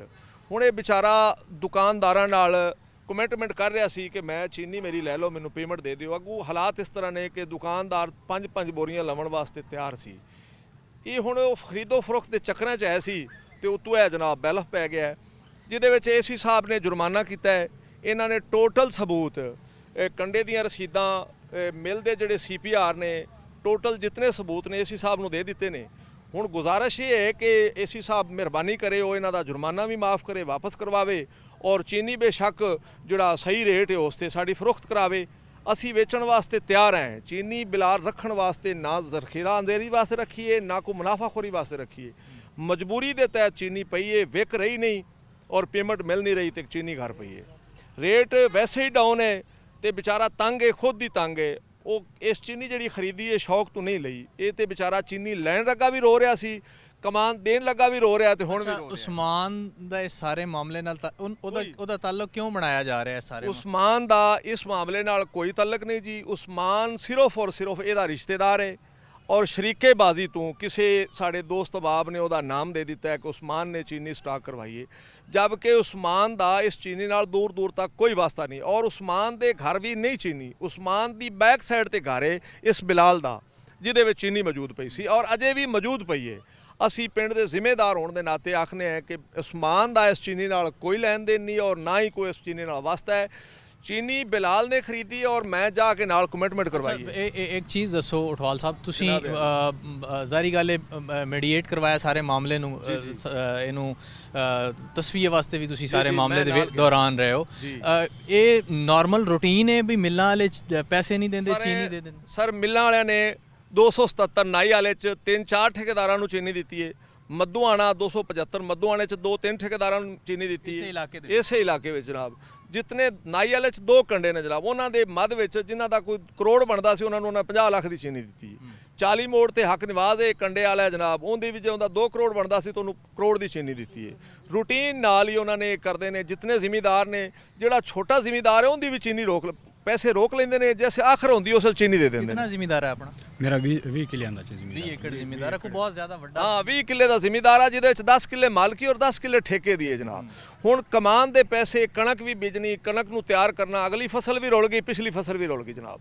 ਹੁਣ ਇਹ ਵਿਚਾਰਾ ਦੁਕਾਨਦਾਰਾਂ ਨਾਲ ਕਮਿਟਮੈਂਟ ਕਰ ਰਿਹਾ ਸੀ ਕਿ ਮੈਂ ਚੀਨੀ ਮੇਰੀ ਲੈ ਲਓ, ਮੈਨੂੰ ਪੇਮੈਂਟ ਦੇ ਦਿਓ। ਅੱਗੋਂ ਹਾਲਾਤ ਇਸ ਤਰ੍ਹਾਂ ਨੇ ਕਿ ਦੁਕਾਨਦਾਰ 5-5 ਬੋਰੀਆਂ ਲਵਣ ਵਾਸਤੇ ਤਿਆਰ ਸੀ। ਇਹ ਹੁਣ ਉਹ ਖਰੀਦੋ ਫਰੋਖਤ ਦੇ ਚੱਕਰਾਂ 'ਚ ਆਇਆ ਸੀ ਤੇ ਉਤੋਂ ਹੈ ਜਨਾਬ ਬੈਲਫ ਪੈ ਗਿਆ ਹੈ, ਜਿਹਦੇ ਵਿੱਚ ਏਸੀ ਸਾਹਿਬ ਨੇ ਜੁਰਮਾਨਾ ਕੀਤਾ ਹੈ। ਇਹਨਾਂ ਨੇ ਟੋਟਲ ਸਬੂਤ ਕੰਡੇ ਦੀਆਂ ਰਸੀਦਾਂ ਮਿਲ ਦੇ ਜਿਹੜੇ CPR ਨੇ ਟੋਟਲ ਜਿਤਨੇ ਸਬੂਤ ਨੇ ਏਸੀ ਸਾਹਿਬ ਨੂੰ ਦੇ ਦਿੱਤੇ ਨੇ। ਹੁਣ ਗੁਜ਼ਾਰਿਸ਼ ਇਹ ਹੈ ਕਿ ਏਸੀ ਸਾਹਿਬ ਮਿਹਰਬਾਨੀ ਕਰੇ, ਉਹ ਇਹਨਾਂ ਦਾ ਜੁਰਮਾਨਾ ਵੀ ਮਾफ़ ਕਰੇ, ਵਾਪਸ ਕਰਵਾਵੇ ਔਰ ਚੀਨੀ ਬੇਸ਼ੱਕ ਜਿਹੜਾ ਸਹੀ ਰੇਟ ਹੈ ਉਸ 'ਤੇ ਸਾਡੀ ਫਰੋਖਤ ਕਰਾਵੇ। ਅਸੀਂ ਵੇਚਣ ਵਾਸਤੇ ਤਿਆਰ ਹਾਂ। ਚੀਨੀ ਬਿਲਾਲ ਰੱਖਣ ਵਾਸਤੇ ਨਾ ਜ਼ਖੀਰਾ ਅੰਦੇਰੀ ਵਾਸਤੇ ਰੱਖੀਏ ਨਾ ਕੋਈ ਮੁਨਾਫਾਖੋਰੀ ਵਾਸਤੇ ਰੱਖੀਏ। ਮਜਬੂਰੀ ਦੇ ਤਹਿਤ ਚੀਨੀ ਪਈ ਹੈ, ਵਿਕ ਰਹੀ ਨਹੀਂ ਔਰ ਪੇਮੈਂਟ ਮਿਲ ਨਹੀਂ ਰਹੀ ਤੇ ਚੀਨੀ ਘਰ ਪਈ ਹੈ। ਰੇਟ ਵੈਸੇ ਹੀ ਡਾਊਨ ਹੈ ਤੇ ਵਿਚਾਰਾ ਤੰਗ ਹੈ, ਖੁਦ ਹੀ ਤੰਗ ਹੈ। ਉਹ ਇਸ ਚੀਨੀ ਜਿਹੜੀ ਖਰੀਦੀ ਹੈ ਸ਼ੌਕ ਤੋਂ ਨਹੀਂ ਲਈ। ਇਹ ਤੇ ਵਿਚਾਰਾ ਚੀਨੀ ਲੈਣ ਲੱਗਾ ਵੀ ਰੋ ਰਿਹਾ ਸੀ, ਕਮਾਨ ਦੇਣ ਲੱਗਾ ਵੀ ਰੋ ਰਿਹਾ ਤੇ ਹੁਣ ਵੀ ਰੋ ਰਿਹਾ। ਉਸਮਾਨ ਦਾ ਇਸ ਸਾਰੇ ਮਾਮਲੇ ਨਾਲ ਉਹਦਾ ਤਾਲੁਕ ਕਿਉਂ ਬਣਾਇਆ ਜਾ ਰਿਹਾ ਹੈ ਸਾਰੇ? ਉਸਮਾਨ ਦਾ ਇਸ ਮਾਮਲੇ ਨਾਲ ਕੋਈ ਤਾਲੁਕ ਨਹੀਂ ਜੀ। ਉਸਮਾਨ ਸਿਰਫ ਔਰ ਸਿਰਫ ਇਹਦਾ ਰਿਸ਼ਤੇਦਾਰ ਹੈ ਔਰ ਸ਼ਰੀਕੇਬਾਜ਼ੀ ਤੋਂ ਕਿਸੇ ਸਾਡੇ ਦੋਸਤ ਬਾਬ ਨੇ ਉਹਦਾ ਨਾਮ ਦੇ ਦਿੱਤਾ ਹੈ ਕਿ ਉਸਮਾਨ ਨੇ ਚੀਨੀ ਸਟਾਕ ਕਰਵਾਈਏ, ਜਦਕਿ ਉਸਮਾਨ ਦਾ ਇਸ ਚੀਨੀ ਨਾਲ ਦੂਰ ਦੂਰ ਤੱਕ ਕੋਈ ਵਾਸਤਾ ਨਹੀਂ ਔਰ ਉਸਮਾਨ ਦੇ ਘਰ ਵੀ ਨਹੀਂ ਚੀਨੀ। ਉਸਮਾਨ ਦੀ ਬੈਕ ਸਾਈਡ ਤੇ ਘਰ ਹੈ ਇਸ ਬਿਲਾਲ ਦਾ, ਜਿਹਦੇ ਵਿੱਚ ਚੀਨੀ ਮੌਜੂਦ ਪਈ ਸੀ ਔਰ ਅਜੇ ਵੀ ਮੌਜੂਦ ਪਈ ਹੈ। ਅਸੀਂ ਪਿੰਡ ਦੇ ਜ਼ਿੰਮੇਦਾਰ ਹੋਣ ਦੇ ਨਾਤੇ ਆਖਨੇ ਆ ਕਿ ਉਸਮਾਨ ਦਾ ਇਸ ਚੀਨੀ ਨਾਲ ਕੋਈ ਲੈਣ ਦੇਣ ਨਹੀਂ ਔਰ ਨਾ ਹੀ ਕੋਈ ਇਸ ਚੀਨੀ ਨਾਲ ਵਾਸਤਾ ਹੈ। ਚੀਨੀ ਬਿਲਾਲ ਨੇ ਖਰੀਦੀ ਔਰ ਮੈਂ ਜਾ ਕੇ ਨਾਲ ਕਮਿਟਮੈਂਟ ਕਰਵਾਈ ਹੈ। ਇੱਕ ਚੀਜ਼ ਦੱਸੋ ਉਠਵਾਲ ਸਾਹਿਬ, ਤੁਸੀਂ ਜ਼ਾਰੀ ਗੱਲ ਮੀਡੀਏਟ ਕਰਵਾਇਆ ਸਾਰੇ ਮਾਮਲੇ ਨੂੰ, ਇਹਨੂੰ ਤਸਵੀਰ ਵਾਸਤੇ ਵੀ ਤੁਸੀਂ ਸਾਰੇ ਮਾਮਲੇ ਦੇ ਦੌਰਾਨ ਰਹੇ ਹੋ। ਇਹ ਨਾਰਮਲ ਰੂਟੀਨ ਹੈ ਵੀ ਮਿੱਲਾਂ ਵਾਲੇ ਪੈਸੇ ਨਹੀਂ ਦਿੰਦੇ, ਚੀਨੀ ਦੇ ਦਿੰਦੇ? ਸਰ ਮਿੱਲਾਂ ਵਾਲਿਆਂ ਨੇ 277 ਨਾਈ ਵਾਲੇ 'ਚ 3-4 ਠੇਕੇਦਾਰਾਂ ਨੂੰ ਚੀਨੀ ਦਿੱਤੀ ਹੈ। ਮੱਧੂਆਣਾ 275 ਮੱਧੂਆਣੇ 'ਚ 2-3 ਠੇਕੇਦਾਰਾਂ ਨੂੰ ਚੀਨੀ ਦਿੱਤੀ ਹੈ ਇਸੇ ਇਲਾਕੇ ਵਿੱਚ ਜਨਾਬ। ਜਿਤਨੇ ਨਾਈ ਵਾਲੇ 'ਚ 2 ਕੰਡੇ ਨੇ ਜਨਾਬ, ਉਹਨਾਂ ਦੇ ਮੱਧ ਵਿੱਚ ਜਿਨ੍ਹਾਂ ਦਾ ਕੋਈ ਕਰੋੜ ਬਣਦਾ ਸੀ ਉਹਨਾਂ ਨੂੰ ਉਹਨਾਂ 50 ਲੱਖ ਦੀ ਚੀਨੀ ਦਿੱਤੀ। 40 ਮੋੜ ਤੇ ਹੱਕ ਨਿਵਾਜ਼ ਇਹ ਕੰਡੇ ਵਾਲਾ ਜਨਾਬ, ਉਹਦੀ ਵੀ ਜੇ ਉਹਦਾ 2 ਕਰੋੜ ਬਣਦਾ ਸੀ ਤਾਂ ਉਹਨੂੰ ਕਰੋੜ ਦੀ ਚੀਨੀ ਦਿੱਤੀ ਹੈ। ਰੂਟੀਨ ਨਾਲ ਹੀ ਉਹਨਾਂ ਨੇ ਕਰਦੇ ਨੇ। ਜਿਤਨੇ ਜ਼ਿਮੀਦਾਰ ਨੇ, ਜਿਹੜਾ ਛੋਟਾ ਜ਼ਿਮੀਦਾਰ ਹੈ ਉਹਦੀ ਵੀ ਚੀਨੀ ਪੈਸੇ ਰੋਕ ਲੈਂਦੇ ਨੇ, ਜੈਸੇ ਆਖਰ ਹੁੰਦੀ ਉਸ ਚੀਨੀ ਦੇ ਦਿੰਦੇ ਨੇ। ਕਿੰਨਾ ਜ਼ਿਮੀਦਾਰ ਹੈ ਆਪਣਾ? ਮੇਰਾ 20 ਕਿੱਲਿਆਂ ਦਾ ਜ਼ਮੀਨ 20 ਏਕੜ ਜ਼ਿਮੀਦਾਰ ਹੈ, ਕੋਈ ਬਹੁਤ ਜ਼ਿਆਦਾ ਵੱਡਾ? ਹਾਂ 20 ਕਿੱਲੇ ਦਾ ਜ਼ਿਮੀਦਾਰ ਆ, ਜਿਹਦੇ ਵਿੱਚ 10 ਕਿੱਲੇ ਮਾਲਕੀ ਔਰ 10 ਕਿੱਲੇ ਠੇਕੇ ਦੀ ਹੈ ਜਨਾਬ। ਹੁਣ ਕਮਾਨ ਦੇ ਪੈਸੇ, ਕਣਕ ਵੀ ਬੀਜਣੀ, ਕਣਕ ਨੂੰ ਤਿਆਰ ਕਰਨਾ, ਅਗਲੀ ਫਸਲ ਵੀ ਰੁਲ ਗਈ, ਪਿਛਲੀ ਫਸਲ ਵੀ ਰੁਲ ਗਈ ਜਨਾਬ।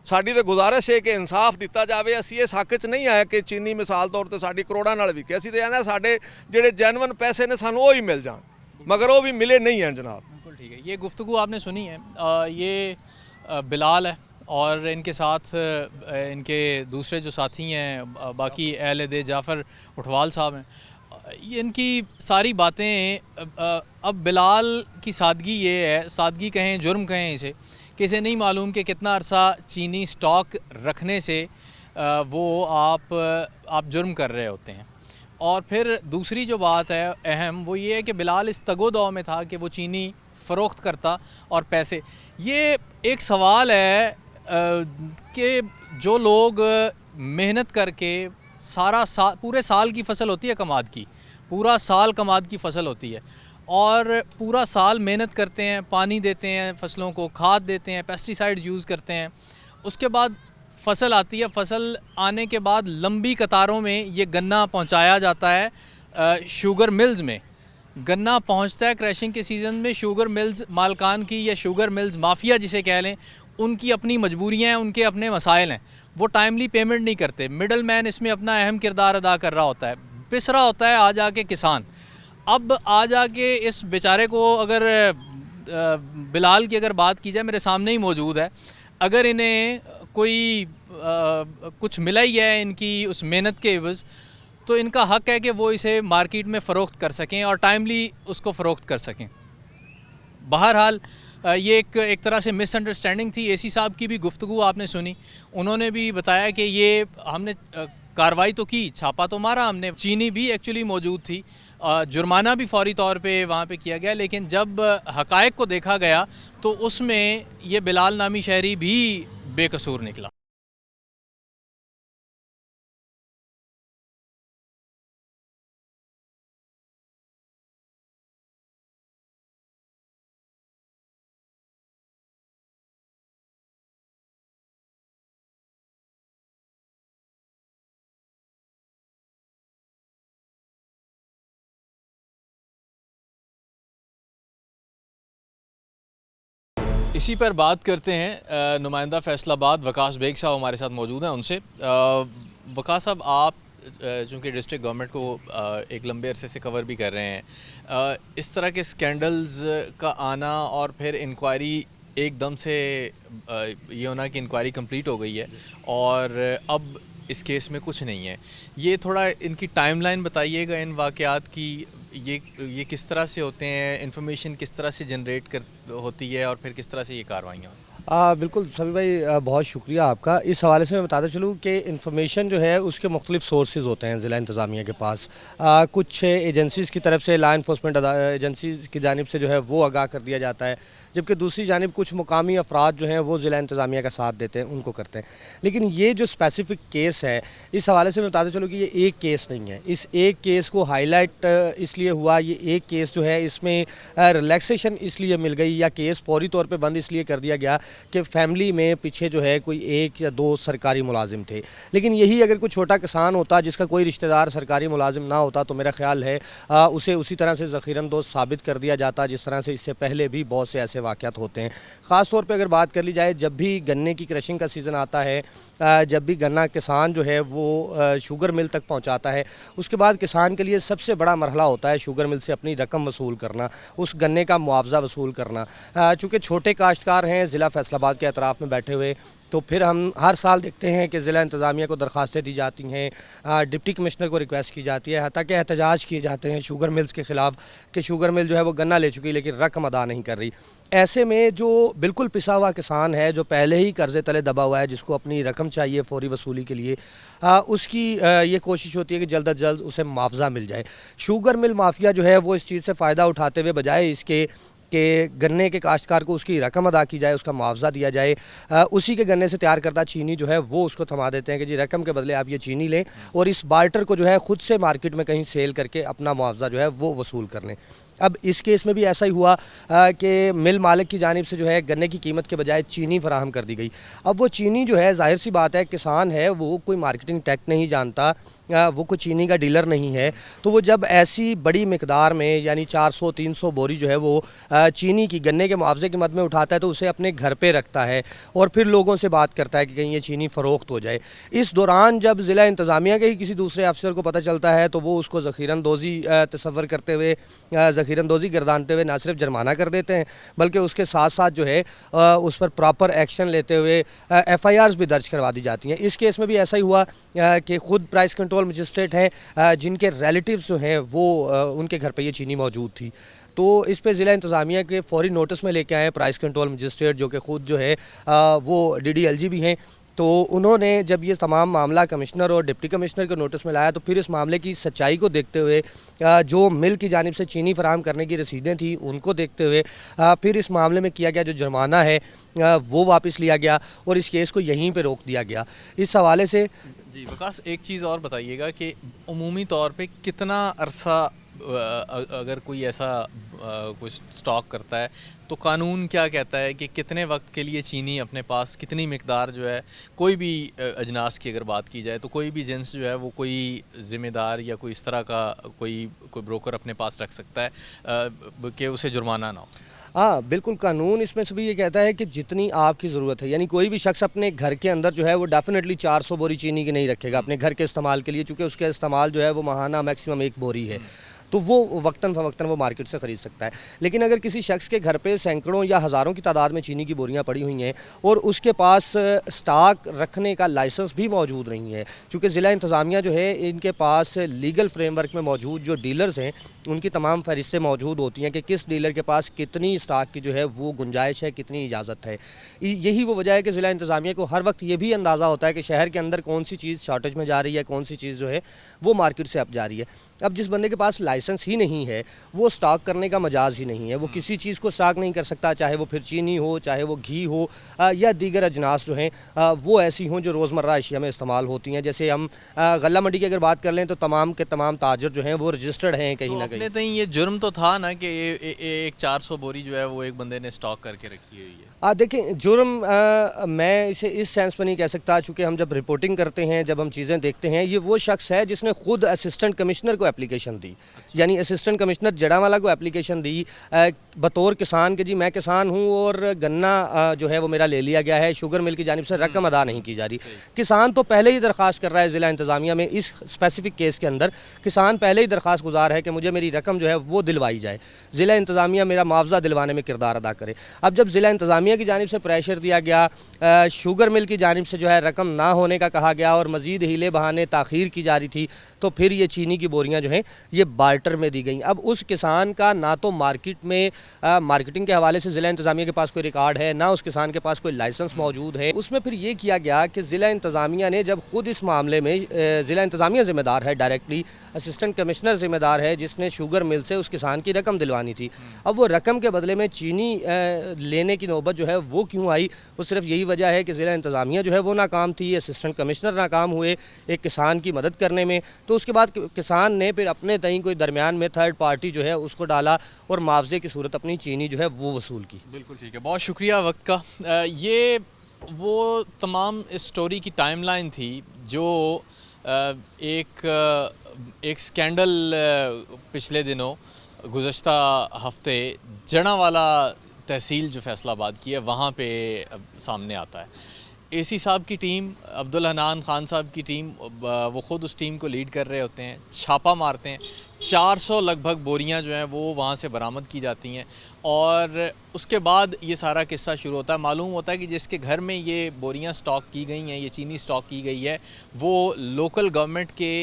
ਸਾਡੀ ਤਾਂ ਗੁਜ਼ਾਰਿਸ਼ ਹੈ ਕਿ ਇਨਸਾਫ ਦਿੱਤਾ ਜਾਵੇ। ਅਸੀਂ ਇਸ ਹੱਕ 'ਚ ਨਹੀਂ ਆਏ ਕਿ ਚੀਨੀ ਮਿਸਾਲ ਤੌਰ ਤੇ ਸਾਡੀ ਕਰੋੜਾਂ ਨਾਲ ਵਿਕੇ। ਅਸੀਂ ਤਾਂ ਆਨੇ ਸਾਡੇ ਜਿਹੜੇ ਜੈਨੂਅਨ ਪੈਸੇ ਨੇ ਸਾਨੂੰ ਉਹ ਹੀ ਮਿਲ ਜਾਣ, मगर वो भी मिले नहीं हैं जनाब। बिल्कुल ठीक है। ये गुफ्तगू आपने सुनी है, ये बिलाल है और इनके साथ इनके दूसरे जो साथी हैं बाकी अहले दे जाफ़र उठवाल साहब हैं। ये इनकी सारी बातें, अब बिलाल की सादगी ये है, सादगी कहें जुर्म कहें इसे, कि इसे नहीं मालूम कि कितना अरसा चीनी स्टॉक रखने से वो आप जुर्म कर रहे होते हैं। और फिर दूसरी जो बात है अहम, वो ये है कि बिलाल इस तगोदौ में था कि वो चीनी फ़रोख्त करता और पैसे। ये एक सवाल है कि जो लोग मेहनत करके सारा साल, पूरे साल की फ़सल होती है कमाद की, पूरा साल कमाद की फ़सल होती है और पूरा साल मेहनत करते हैं, पानी देते हैं फसलों को, खाद देते हैं, पेस्टिसाइड यूज़ करते हैं, उसके बाद फ़सल आती है। फ़सल आने के बाद लंबी कतारों में ये गन्ना पहुंचाया जाता है शुगर मिल्स में। गन्ना पहुंचता है क्रैशिंग के सीज़न में। शुगर मिल्स मालकान की या शुगर मिल्स माफिया जिसे कह लें, उनकी अपनी मजबूरियां हैं, उनके अपने मसाइल हैं, वो टाइमली पेमेंट नहीं करते। मिडल मैन इसमें अपना अहम किरदार अदा कर रहा होता है। पिस रहा होता है आ जाके किसान। अब आ जाके इस बेचारे को, अगर बिलाल की अगर बात की जाए, मेरे सामने ही मौजूद है, अगर इन्हें कोई कुछ मिला ही है इनकी उस मेहनत के एवज़, तो इनका हक़ है कि वो इसे मार्केट में फ़रोख्त कर सकें और टाइमली उसको फ़रोख्त कर सकें। बहरहाल ये एक तरह से मिसअंडरस्टैंडिंग थी। एसी साहब की भी गुफ्तगू आपने सुनी, उन्होंने भी बताया कि ये हमने कार्रवाई तो की, छापा तो मारा हमने, चीनी भी एक्चुअली मौजूद थी, जुर्माना भी फौरी तौर पे वहाँ पे किया गया, लेकिन जब हक़ाइक़ को देखा गया तो उसमें ये बिलाल नामी शहरी भी बेकसूर निकला। इसी पर बात करते हैं, नुमाइंदा फैसलाबाद वकास बेग साहब हमारे साथ मौजूद हैं। उनसे वकास साहब, आप चूँकि डिस्ट्रिक्ट गवर्नमेंट को एक लंबे अरसे से कवर भी कर रहे हैं, इस तरह के स्कैंडल्स का आना और फिर इंक्वायरी एकदम से ये होना कि इंक्वायरी कंप्लीट हो गई है और अब इस केस में कुछ नहीं है, ये थोड़ा इनकी टाइमलाइन बताइएगा इन वाक़यात की। ये किस तरह से होते हैं, इन्फॉर्मेशन किस तरह से जनरेट कर होती है और फिर किस तरह से ये कार्रवाइयाँ? बिल्कुल सभी भाई, बहुत शुक्रिया आपका। इस हवाले से मैं बताता चलूँ कि इन्फॉर्मेशन जो है उसके मुख्तलिफ सोर्सेज होते हैं ज़िला इंतज़ामिया के पास। कुछ एजेंसीज़ की तरफ से, लॉ इन्फोर्समेंट एजेंसीज़ की जानिब से जो है वो आगाह कर दिया जाता है, जबकि दूसरी जानिब कुछ मुकामी अफराद जो हैं वो ज़िला इंतज़ामिया का साथ देते हैं, उनको करते हैं। लेकिन ये जो स्पेसिफ़िक केस है, इस हवाले से मैं बताता चलूँ कि ये एक केस नहीं है। इस एक केस को हाईलाइट इसलिए हुआ, ये एक केस जो है इसमें रिलैक्सेशन इसलिए मिल गई या केस फौरी तौर पे बंद इसलिए कर दिया गया कि फैमिली में पीछे जो है कोई एक या दो सरकारी मुलाजिम थे। लेकिन यही अगर कोई छोटा किसान होता जिसका कोई रिश्तेदार सरकारी मुलाजिम ना होता तो मेरा ख्याल है उसे उसी तरह से ज़ख़ीरंदोज़ साबित कर दिया जाता, जिस तरह से इससे पहले भी बहुत से ऐसे वाक़यात होते हैं। ख़ास तौर पे अगर बात कर ली जाए, जब भी गन्ने की क्रशिंग का सीज़न आता है, जब भी गन्ना किसान जो है वो शुगर मिल तक पहुँचाता है, उसके बाद किसान के लिए सबसे बड़ा मरहला होता है शुगर मिल से अपनी रकम वसूल करना, उस गन्ने का मुआवजा वसूल करना। चूँकि छोटे काश्तकार हैं ज़िला फैसलाबाद के अतराफ़ में बैठे हुए, तो फिर हम हर साल देखते हैं कि ज़िला इंतज़ामिया को दरख्वास्तें दी जाती हैं, डिप्टी कमिश्नर को रिक्वेस्ट की जाती है, हत्ता कि एहतजाज किए जाते हैं शुगर मिल्स के ख़िलाफ़ कि शुगर मिल जो है वो गन्ना ले चुकी लेकिन रकम अदा नहीं कर रही। ऐसे में जो बिल्कुल पिसा हुआ किसान है, जो पहले ही कर्ज़े तले दबा हुआ है, जिसको अपनी रकम चाहिए फ़ौरी वसूली के लिए, उसकी ये कोशिश होती है कि जल्द अज जल्द उसे मुआवजा मिल जाए। शुगर मिल माफिया जो है वो इस चीज़ से फ़ायदा उठाते हुए बजाय इसके कि गन्ने के काश्तकार को उसकी रकम अदा की जाए, उसका मुआवजा दिया जाए, उसी के गन्ने से तैयार करता चीनी जो है वो उसको थमा देते हैं कि जी रकम के बदले आप ये चीनी लें और इस बार्टर को जो है ख़ुद से मार्केट में कहीं सेल करके अपना मुआवजा जो है वो वसूल कर लें। अब इस केस में भी ऐसा ही हुआ कि मिल मालिक की जानिब से जो है गन्ने की कीमत के बजाय चीनी फराहम कर दी गई। अब वो चीनी जो है, जाहिर सी बात है, किसान है वो कोई मार्केटिंग टेक नहीं जानता, वो कोई चीनी का डीलर नहीं है, तो वो जब ऐसी बड़ी मिकदार में यानी 400-300 बोरी जो है वो चीनी की गन्ने के मुआवजे की मद में उठाता है तो उसे अपने घर पे रखता है और फिर लोगों से बात करता है कि कहीं ये चीनी फ़रोख्त हो जाए। इस दौरान जब ज़िला इंतज़ामिया के ही किसी दूसरे अफसर को पता चलता है तो वो उसको ज़ख़ीरंदोज़ी तसव्वुर करते हुए, ज़ख़ीरंदोज़ी गर्दानते हुए ना सिर्फ जुर्माना कर देते हैं बल्कि उसके साथ साथ जो है उस पर प्रॉपर एक्शन लेते हुए FIRs भी दर्ज करवा दी जाती हैं। इस केस में भी ऐसा ही हुआ कि ख़ुद प्राइस कंट्रोल मजिस्ट्रेट हैं जिनके रिलेटिव्स जो हैं वो उनके घर पे ये चीनी मौजूद थी, तो इस पे ज़िला इंतज़ामिया के फौरी नोटिस में लेके आए प्राइस कंट्रोल मजिस्ट्रेट, जो कि ख़ुद जो है वो DDLG भी हैं। तो उन्होंने जब ये तमाम मामला कमिश्नर और डिप्टी कमिश्नर के नोटिस में लाया तो फिर इस मामले की सच्चाई को देखते हुए, जो मिल की जानिब से चीनी फराहम करने की रसीदें थी उनको देखते हुए, फिर इस मामले में किया गया जो जुर्माना है वो वापस लिया गया और इस केस को यहीं पे रोक दिया गया। इस हवाले से जी वकास, एक चीज़ और बताइएगा कि उमूमी तौर पे कितना अरसा अगर कोई ऐसा कुछ स्टॉक करता है तो कानून क्या कहता है कि कितने वक्त के लिए चीनी अपने पास, कितनी मिकदार जो है, कोई भी अजनास की अगर बात की जाए तो कोई भी जिन्स जो है वो कोई ज़िम्मेदार या कोई इस तरह का कोई ब्रोकर अपने पास रख सकता है कि उसे जुर्माना ना हो? हाँ बिल्कुल, कानून इसमें से भी ये कहता है कि जितनी आपकी ज़रूरत है, यानी कोई भी शख्स अपने घर के अंदर जो है वो डेफिनेटली 400 बोरी चीनी की नहीं रखेगा अपने घर के इस्तेमाल के लिए, चूँकि उसका इस्तेमाल जो है वो माहाना मैक्सिमम 1 बोरी है, तो वो वक्तन फ़वक्तन वो मार्केट से ख़रीद सकता है। लेकिन अगर किसी शख्स के घर पे सैकड़ों या हज़ारों की तादाद में चीनी की बोरियां पड़ी हुई हैं और उसके पास स्टॉक रखने का लाइसेंस भी मौजूद नहीं है, चूँकि ज़िला इंतज़ामिया जो है इनके पास लीगल फ्रेमवर्क में मौजूद जो डीलर्स हैं उनकी तमाम फहरिस्तें मौजूद होती हैं कि किस डीलर के पास कितनी स्टॉक की जो है वो गुंजाइश है, कितनी इजाज़त है। यही वो वजह है कि ज़िला इंतज़ामिया को हर वक्त ये भी अंदाज़ा होता है कि शहर के अंदर कौन सी चीज़ शॉर्टेज में जा रही है, कौन सी चीज़ जो है वो मार्केट से अब जा रही है। अब जिस बंदे के पास लाइसेंस ही नहीं है वो स्टॉक करने का मजाज ही नहीं है। वो किसी चीज़ को स्टॉक नहीं कर सकता, चाहे वो फिर चीनी हो, चाहे वो घी हो या दीगर अजनास जो हैं वो ऐसी हों जो रोज़मर्रा अशिया में इस्तेमाल होती हैं। जैसे हम गल्ला मंडी की अगर बात कर लें तो तमाम के तमाम ताजर जो हैं वो रजिस्टर्ड हैं कहीं ना कहीं। अपने ये जुर्म तो था ना कि एक 400 बोरी जो है वो एक बंदे ने स्टॉक करके रखी हुई है। देखिए जुर्म मैं इसे इस सेंस में नहीं कह सकता, चूँकि हम जब रिपोर्टिंग करते हैं, जब हम चीज़ें देखते हैं, ये वो शख्स है जिसने खुद असिस्टेंट कमिश्नर को एप्लीकेशन दी। यानी असिस्टेंट कमिश्नर जड़ावाला को एप्लीकेशन दी बतौर किसान के जी मैं किसान हूँ और गन्ना जो है वो मेरा ले लिया गया है, शुगर मिल की जानिब से रकम अदा नहीं की जा रही। किसान तो पहले ही दरख्वास्त कर रहा है ज़िला इंतज़ामिया में, इस स्पेसिफिक केस के अंदर किसान पहले ही दरख्वास्त गुजार है कि मुझे मेरी रकम जो है वो दिलवाई जाए, ज़िला इंतज़ामिया मेरा मुआवजा दिलवाने में किरदार अदा करे। अब जब ज़िला इंतज़ामिया की जानिब से प्रेशर दिया गया, शुगर मिल की जानिब से जो है रकम ना होने का कहा गया और मज़ीद हीले बहाने ताख़ीर की जा रही थी, तो फिर ये चीनी की बोरियां जो हैं ये बार्टर में दी गई। अब उस किसान का ना तो मार्केट में मार्केटिंग के हवाले से ज़िला इंतज़ामिया के पास कोई रिकॉर्ड है, ना उस किसान के पास कोई लाइसेंस मौजूद है। उसमें फिर ये किया गया कि ज़िला इंतज़ामिया ने जब खुद इस मामले में ज़िला इंतज़ामिया ज़िम्मेदार है, डायरेक्टली असिस्टेंट कमिश्नर ज़िम्मेदार है जिसने शुगर मिल से उस किसान की रकम दिलवानी थी। अब वो रकम के बदले में चीनी लेने की नौबत जो है वो क्यों आई, वो सिर्फ यही वजह है कि ज़िला इंतज़ामिया जो है वो नाकाम थी, असिस्टेंट कमिश्नर नाकाम हुए एक किसान की मदद करने में। तो उसके बाद किसान ने फिर अपने तई कोई दरमियान में थर्ड पार्टी जो है उसको डाला और मुआवजे की सूरत अपनी चीनी जो है वो वसूल की। बिल्कुल ठीक है, बहुत शुक्रिया वक्त का। ये वो तमाम इस स्टोरी की टाइमलाइन थी जो एक स्कैंडल पिछले दिनों गुज़श्ता हफ्ते जड़ावाला तहसील जो फैसलाबाद की है वहाँ पे सामने आता है। एसी साहब की टीम, अब्दुल हनान खान साहब की टीम, वो ख़ुद उस टीम को लीड कर रहे होते हैं, छापा मारते हैं। 400 लगभग बोरियां जो हैं वो वहाँ से बरामद की जाती हैं और उसके बाद ये सारा किस्सा शुरू होता है। मालूम होता है कि जिसके घर में ये बोरियां स्टॉक की गई हैं, ये चीनी स्टॉक की गई है, वो लोकल गवर्नमेंट के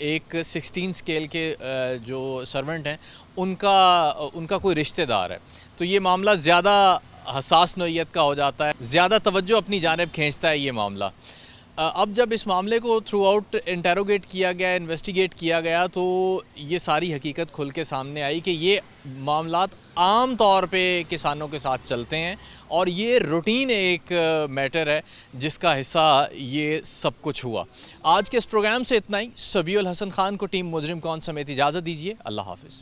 एक 16 स्केल के जो सर्वेंट हैं उनका कोई रिश्तेदार है। तो ये मामला ज़्यादा हसास नोयत का हो जाता है, ज़्यादा तवज्जो अपनी जानिब खींचता है ये मामला। अब जब इस मामले को थ्रू आउट इंटेरोगेट किया गया, इन्वेस्टिगेट किया गया, तो ये सारी हकीकत खुल के सामने आई कि ये मामलात आम तौर पे किसानों के साथ चलते हैं और ये रूटीन एक मैटर है जिसका हिस्सा ये सब कुछ हुआ। आज के इस प्रोग्राम से इतना ही। सबीउल हसन खान को टीम मुजरिम कौन समेत इजाज़त दीजिए। अल्लाह हाफ़िज़।